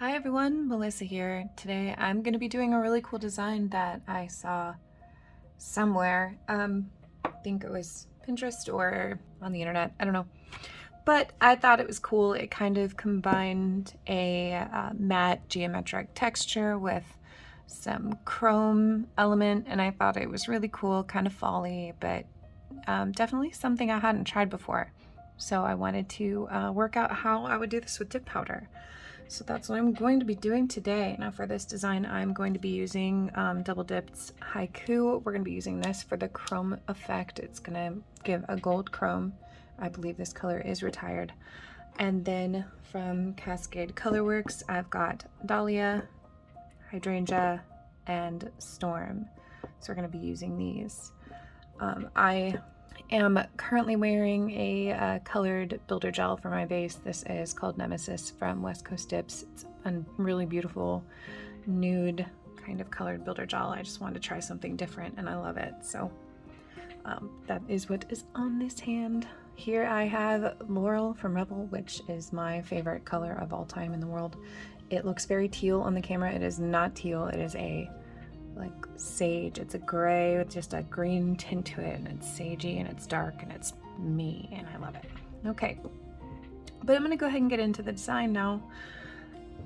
Hi everyone, Melissa here. Today I'm going to be doing a really cool design that I saw somewhere. I think it was Pinterest or on the internet, I don't know. But I thought it was cool. It kind of combined a matte geometric texture with some chrome element, and I thought it was really cool, kind of fall-y, but definitely something I hadn't tried before. So I wanted to work out how I would do this with dip powder. So that's what I'm going to be doing today. Now for this design, I'm going to be using Double Dipped's Haiku. We're going to be using this for the chrome effect. It's going to give a gold chrome. I believe this color is retired. And then from Cascade Colorworks, I've got Dahlia, Hydrangea, and Storm. So we're going to be using these. I am currently wearing a colored builder gel for my base. This is called Nemesis from West Coast Dips. It's a really beautiful nude kind of colored builder gel. I just wanted to try something different and I love it. So that is what is on this hand. Here I have Laurel from Revel, which is my favorite color of all time in the world. It looks very teal on the camera. It is not teal. It is a like sage. It's a gray with just a green tint to it, and it's sagey and it's dark and it's me, and I love it. Okay, but I'm gonna go ahead and get into the design now.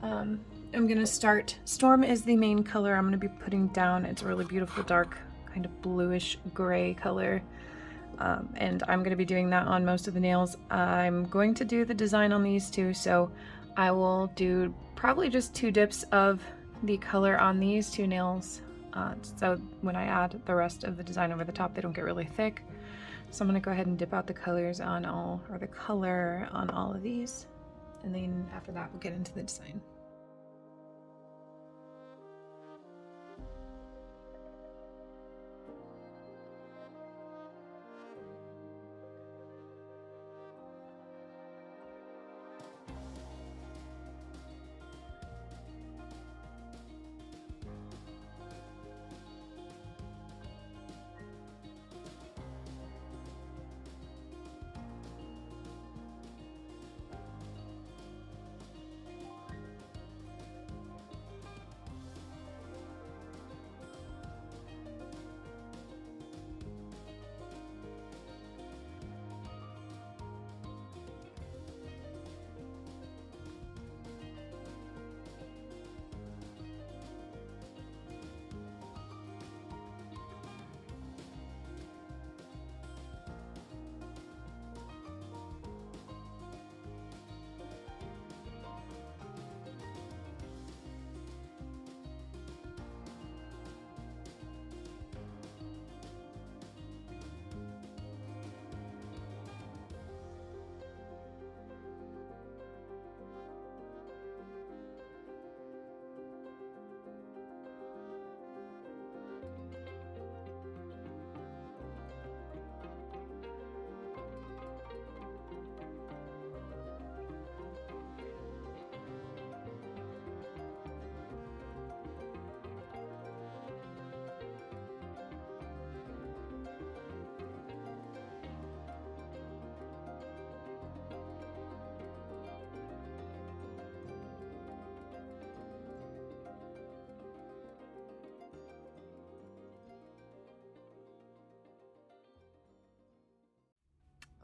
I'm gonna start. Storm is the main color I'm gonna be putting down. It's a really beautiful dark kind of bluish gray color, and I'm gonna be doing that on most of the nails. I'm going to do the design on these two, so I will do probably just 2 dips of the color on these 2 nails. So when I add the rest of the design over the top, they don't get really thick. So I'm gonna go ahead and dip out the colors on all, or the color on all of these. And then after that, we'll get into the design.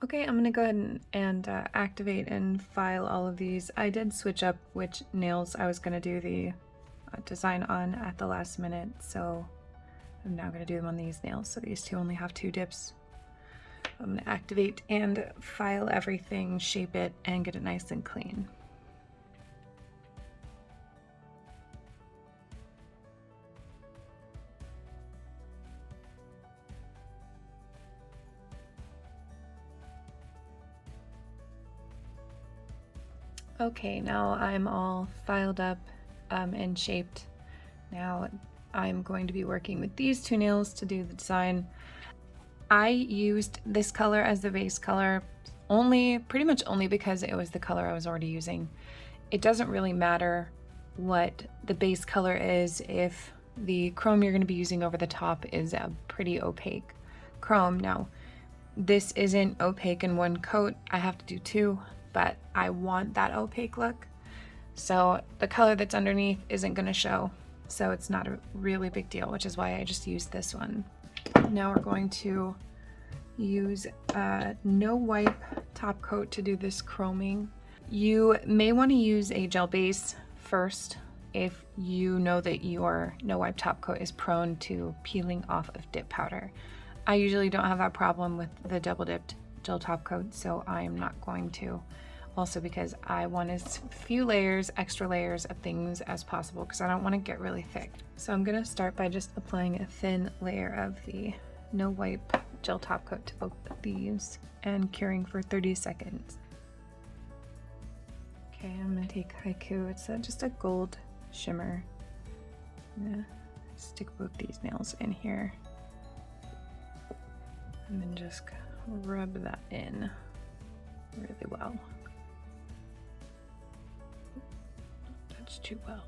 Okay, I'm gonna go ahead and activate and file all of these. I did switch up which nails I was gonna do the design on at the last minute, so I'm now gonna do them on these nails. So these two only have 2 dips. I'm gonna activate and file everything, shape it, and get it nice and clean. Okay, now I'm all filed up and shaped. Now I'm going to be working with these 2 nails to do the design. I used this color as the base color pretty much only because it was the color I was already using. It doesn't really matter what the base color is if the chrome you're going to be using over the top is a pretty opaque chrome. Now, this isn't opaque in one coat. I have to do 2, but I want that opaque look. So the color that's underneath isn't going to show. So it's not a really big deal, which is why I just used this one. Now we're going to use a no wipe top coat to do this chroming. You may want to use a gel base first if you know that your no wipe top coat is prone to peeling off of dip powder. I usually don't have that problem with the double dipped gel top coat, so I'm not going to. Also because I want as few layers, extra layers of things as possible because I don't want to get really thick. So I'm going to start by just applying a thin layer of the no wipe gel top coat to both of these and curing for 30 seconds. Okay, I'm going to take Haiku. It's just a gold shimmer. I'm going to stick both these nails in here and then just rub that in really well. That's too well.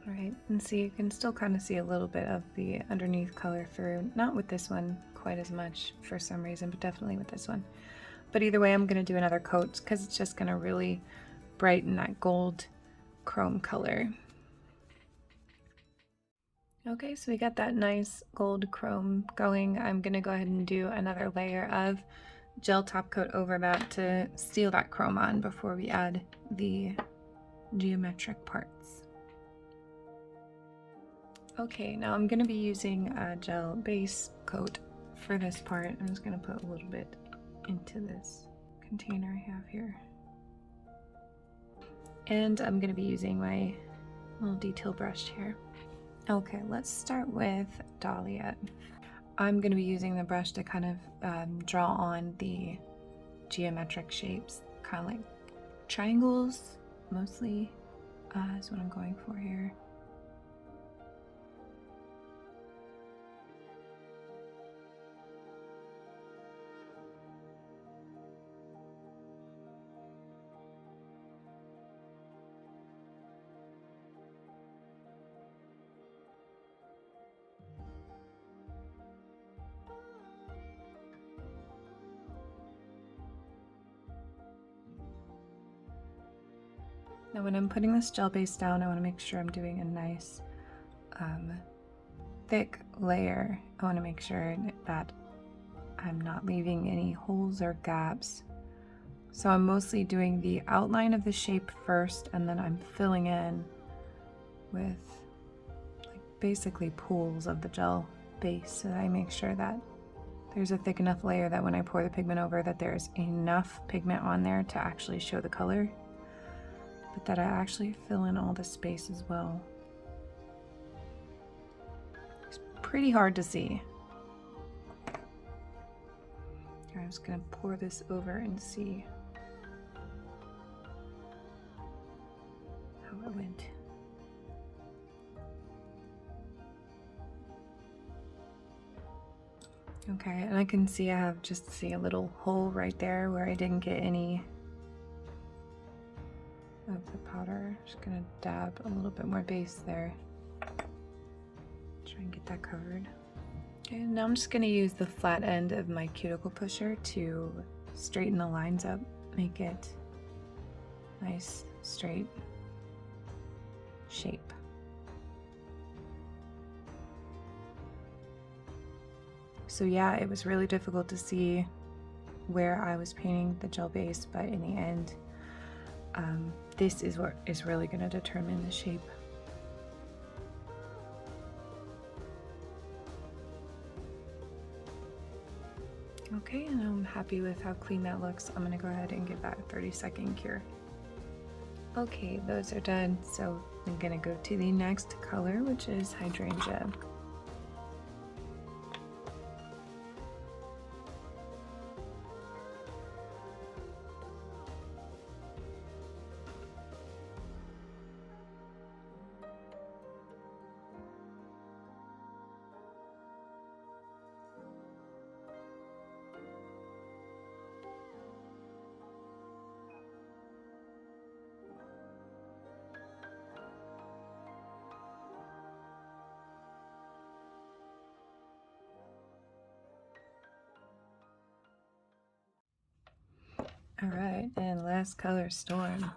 All right, and see, you can still kind of see a little bit of the underneath color through, not with this one quite as much for some reason, but definitely with this one. But either way, I'm going to do another coat because it's just going to really brighten that gold chrome color. Okay, so we got that nice gold chrome going. I'm going to go ahead and do another layer of gel top coat over that to seal that chrome on before we add the geometric parts. Okay, now I'm going to be using a gel base coat for this part. I'm just going to put a little bit into this container I have here. And I'm going to be using my little detail brush here. Okay, let's start with Dahlia. I'm going to be using the brush to kind of draw on the geometric shapes, kind of like triangles mostly is what I'm going for here. Now when I'm putting this gel base down, I want to make sure I'm doing a nice thick layer. I want to make sure that I'm not leaving any holes or gaps. So I'm mostly doing the outline of the shape first, and then I'm filling in with like basically pools of the gel base so that I make sure that there's a thick enough layer that when I pour the pigment over that there's enough pigment on there to actually show the color, but that I actually fill in all the space as well. It's pretty hard to see. I'm just gonna pour this over and see how it went. Okay, and I can see I have just a little hole right there where I didn't get any of the powder. Just gonna dab a little bit more base there. Try and get that covered. Okay, now I'm just gonna use the flat end of my cuticle pusher to straighten the lines up, make it nice, straight shape. So yeah, it was really difficult to see where I was painting the gel base, but in the end, this is what is really going to determine the shape. Okay, and I'm happy with how clean that looks. I'm going to go ahead and give that a 30-second cure. Okay, those are done, so I'm going to go to the next color, which is Hydrangea. All right, and last color, Storm.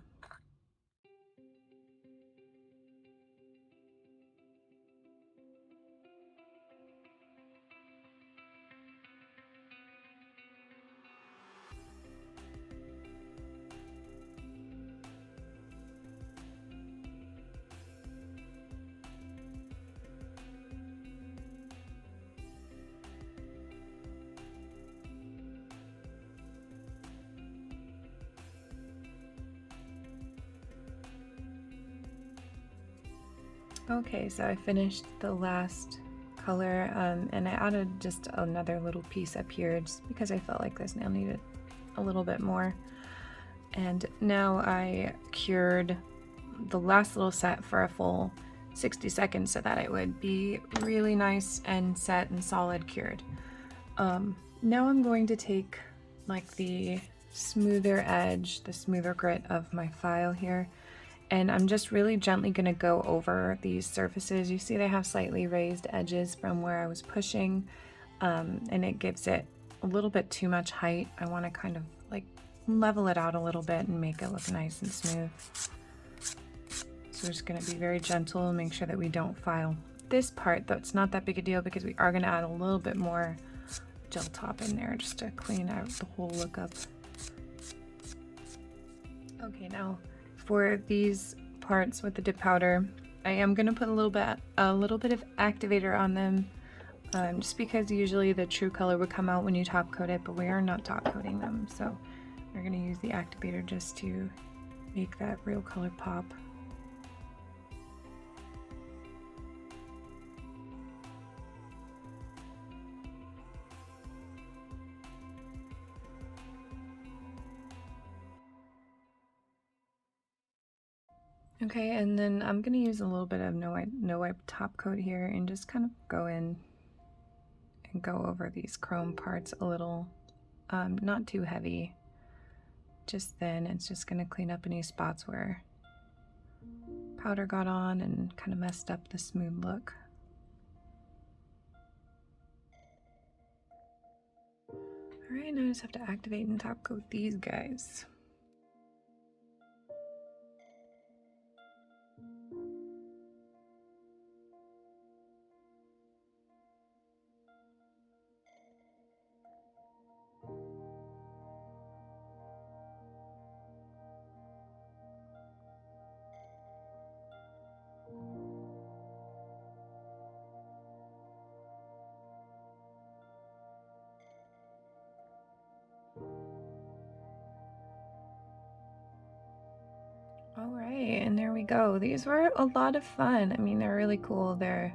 Okay, so I finished the last color and I added just another little piece up here just because I felt like this nail needed a little bit more. And now I cured the last little set for a full 60 seconds so that it would be really nice and set and solid cured. Now I'm going to take like the smoother edge, the smoother grit of my file here, and I'm just really gently going to go over these surfaces. You see they have slightly raised edges from where I was pushing, and it gives it a little bit too much height. I want to kind of like level it out a little bit and make it look nice and smooth. So we're just going to be very gentle and make sure that we don't file this part, though it's not that big a deal because we are going to add a little bit more gel top in there just to clean out the whole look up. Okay, now for these parts with the dip powder, I am going to put a little bit of activator on them, just because usually the true color would come out when you top coat it, but we are not top coating them, so we're going to use the activator just to make that real color pop. Okay, and then I'm going to use a little bit of no wipe top coat here and just kind of go in and go over these chrome parts a little, not too heavy, just thin. It's just going to clean up any spots where powder got on and kind of messed up the smooth look. Alright, now I just have to activate and top coat these guys. Alright, and there we go. These were a lot of fun. I mean, they're really cool. They're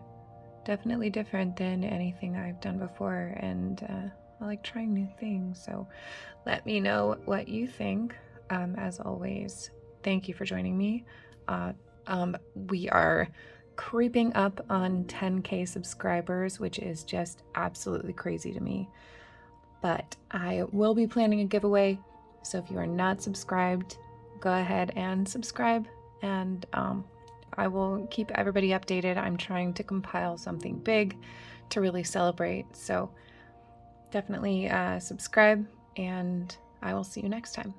definitely different than anything I've done before, and I like trying new things. So let me know what you think. As always, thank you for joining me. We are creeping up on 10K subscribers, which is just absolutely crazy to me. But I will be planning a giveaway, so if you are not subscribed, go ahead and subscribe, and I will keep everybody updated. I'm trying to compile something big to really celebrate, so definitely subscribe, and I will see you next time.